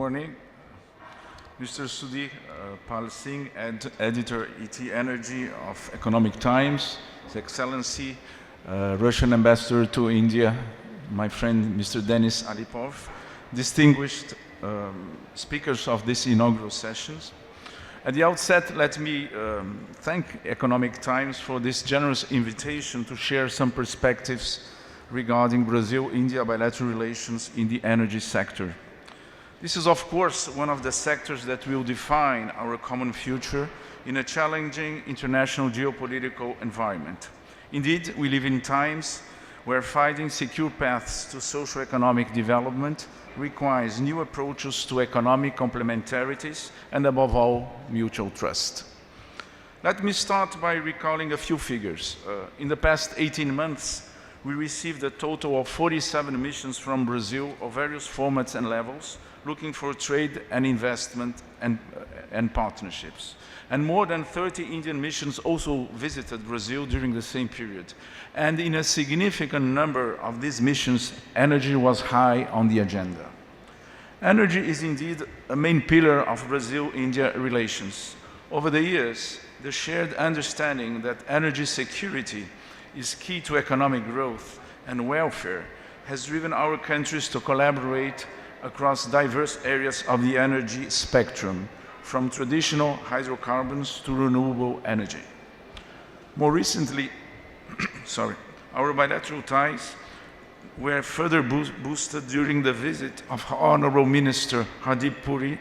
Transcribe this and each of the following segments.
morning. Mr. Sudhi Pal Singh, Editor ET Energy of Economic Times, His Excellency, Russian Ambassador to India, my friend Mr. Denis Alipov, distinguished speakers of this inaugural sessions. At the outset, let me thank Economic Times for this generous invitation to share some perspectives regarding Brazil-India bilateral relations in the energy sector. This is, of course, one of the sectors that will define our common future in a challenging international geopolitical environment. Indeed, we live in times where finding secure paths to socio-economic development requires new approaches to economic complementarities and, above all, mutual trust. Let me start by recalling a few figures. In the past 18 months, we received a total of 47 missions from Brazil of various formats and levels, looking for trade and investment and partnerships. And more than 30 Indian missions also visited Brazil during the same period. And in a significant number of these missions, energy was high on the agenda. Energy is indeed a main pillar of Brazil-India relations. Over the years, the shared understanding that energy security is key to economic growth and welfare has driven our countries to collaborate across diverse areas of the energy spectrum, from traditional hydrocarbons to renewable energy. More recently, our bilateral ties were further boosted during the visit of Honorable Minister Hardip Puri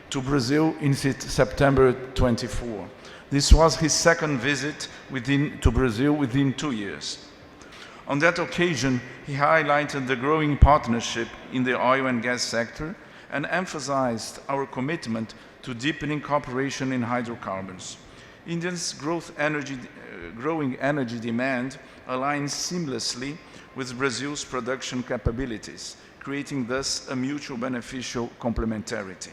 to Brazil in September 24. This was his second visit to Brazil within 2 years. On that occasion, he highlighted the growing partnership in the oil and gas sector and emphasized our commitment to deepening cooperation in hydrocarbons. India's growing energy demand aligns seamlessly with Brazil's production capabilities, creating thus a mutual beneficial complementarity.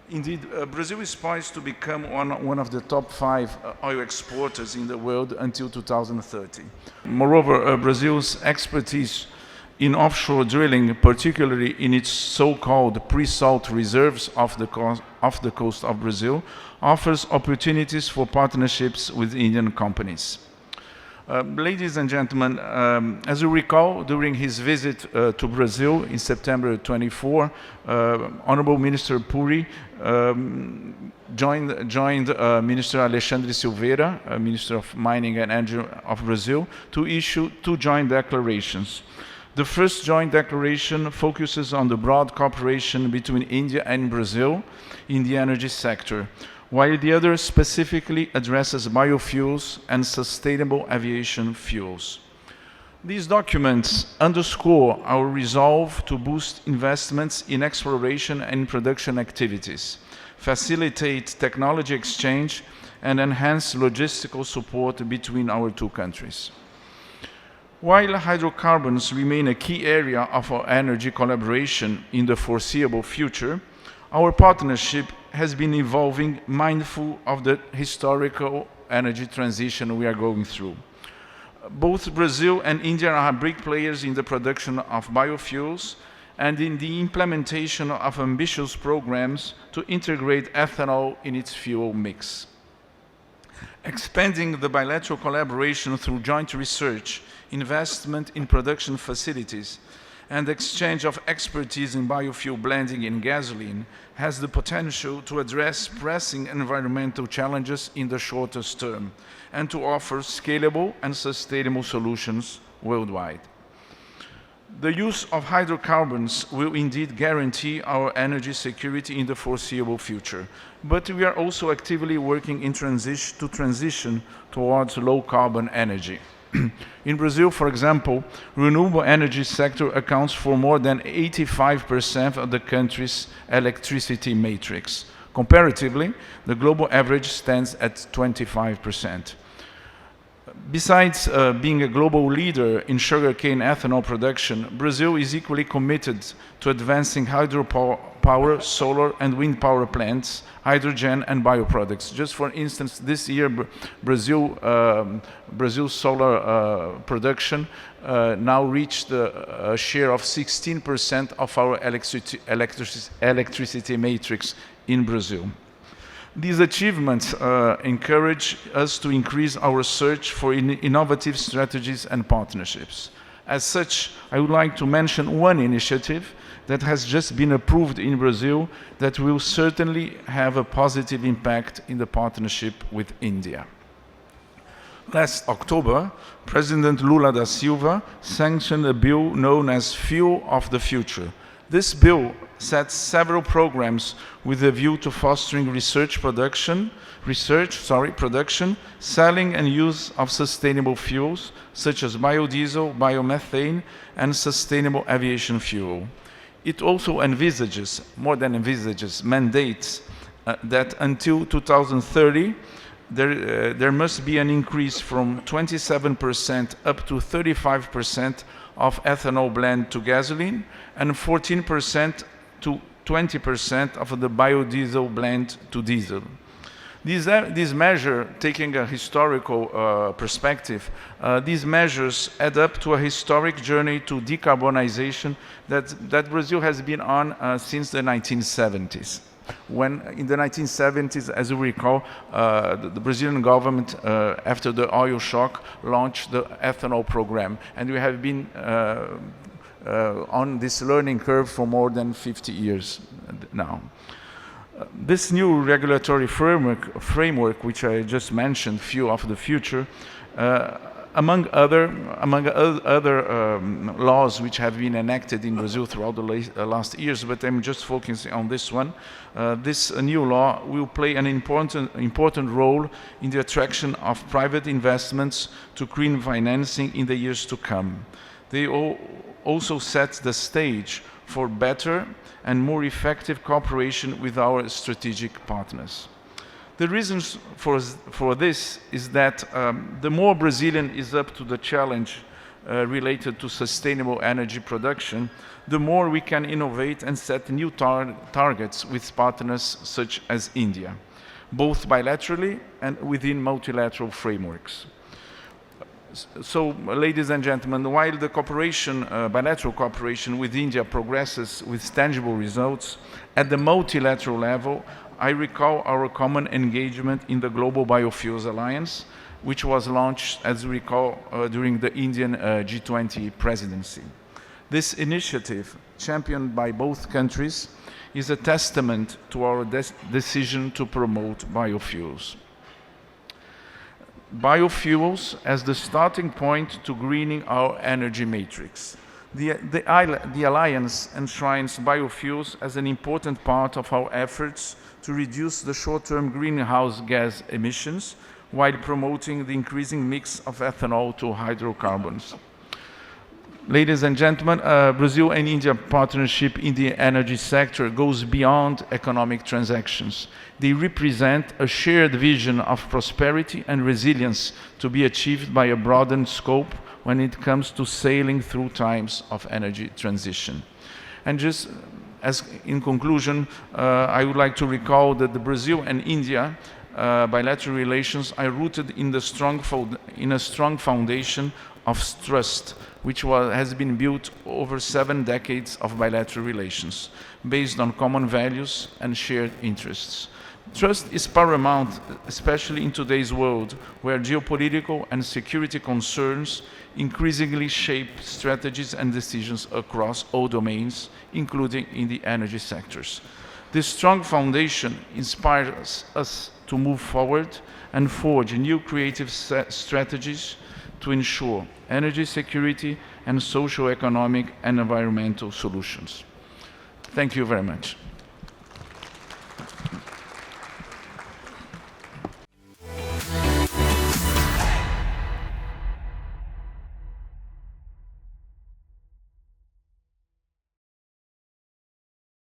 Indeed, Brazil is poised to become one of the top 5 oil exporters in the world until 2030. Moreover, Brazil's expertise in offshore drilling, particularly in its so-called pre-salt reserves off the coast of Brazil, offers opportunities for partnerships with Indian companies. Ladies and gentlemen, as you recall, during his visit to Brazil in September 24, Honorable Minister Puri joined Minister Alexandre Silveira, Minister of Mining and Energy of Brazil, to issue 2 joint declarations. The first joint declaration focuses on the broad cooperation between India and Brazil in the energy sector, while the other specifically addresses biofuels and sustainable aviation fuels. These documents underscore our resolve to boost investments in exploration and production activities, facilitate technology exchange, and enhance logistical support between our 2 countries. While hydrocarbons remain a key area of our energy collaboration in the foreseeable future, our partnership has been evolving mindful of the historical energy transition we are going through. Both Brazil and India are big players in the production of biofuels and in the implementation of ambitious programs to integrate ethanol in its fuel mix. Expanding the bilateral collaboration through joint research, investment in production facilities, and exchange of expertise in biofuel blending in gasoline has the potential to address pressing environmental challenges in the shortest term and to offer scalable and sustainable solutions worldwide. The use of hydrocarbons will indeed guarantee our energy security in the foreseeable future, but we are also actively working to transition towards low-carbon energy. In Brazil, for example, renewable energy sector accounts for more than 85% of the country's electricity matrix. Comparatively, the global average stands at 25%. Besides being a global leader in sugarcane ethanol production, Brazil is equally committed to advancing hydropower, solar and wind power plants, hydrogen and bioproducts. Just for instance, this year Brazil's solar production now reached a share of 16% of our electricity matrix in Brazil. These achievements encourage us to increase our search for innovative strategies and partnerships. As such, I would like to mention one initiative that has just been approved in Brazil that will certainly have a positive impact in the partnership with India. Last October, President Lula da Silva sanctioned a bill known as Fuel of the Future. This bill sets several programs with a view to fostering production, selling and use of sustainable fuels such as biodiesel, biomethane, and sustainable aviation fuel. It also envisages, mandates that until 2030, there must be an increase from 27% up to 35% of ethanol blend to gasoline and 14% to 20% of the biodiesel blend to diesel. This measure, taking a historical perspective, these measures add up to a historic journey to decarbonization that Brazil has been on since the 1970s. When in the 1970s, as you recall, the Brazilian government, after the oil shock, launched the ethanol program, and we have been on this learning curve for more than 50 years now. This new regulatory framework, which I just mentioned, Fuel of the Future, among other laws which have been enacted in Brazil throughout the last years, but I'm just focusing on this one. This new law will play an important role in the attraction of private investments to green financing in the years to come. They also set the stage for better and more effective cooperation with our strategic partners. The reasons for this is that the more Brazilian is up to the challenge related to sustainable energy production, the more we can innovate and set new targets with partners such as India, both bilaterally and within multilateral frameworks. So, ladies and gentlemen, while the bilateral cooperation with India progresses with tangible results, at the multilateral level, I recall our common engagement in the Global Biofuels Alliance, which was launched, as we recall, during the Indian G20 presidency. This initiative, championed by both countries, is a testament to our decision to promote biofuels. Biofuels as the starting point to greening our energy matrix. The Alliance enshrines biofuels as an important part of our efforts to reduce the short-term greenhouse gas emissions while promoting the increasing mix of ethanol to hydrocarbons. Ladies and gentlemen, Brazil and India partnership in the energy sector goes beyond economic transactions. They represent a shared vision of prosperity and resilience to be achieved by a broadened scope when it comes to sailing through times of energy transition. And just as in conclusion, I would like to recall that the Brazil and India bilateral relations are rooted in a strong foundation of trust, which has been built over 7 decades of bilateral relations, based on common values and shared interests. Trust is paramount, especially in today's world, where geopolitical and security concerns increasingly shape strategies and decisions across all domains, including in the energy sectors. This strong foundation inspires us to move forward and forge new creative strategies to ensure energy security and socio-economic and environmental solutions. Thank you very much.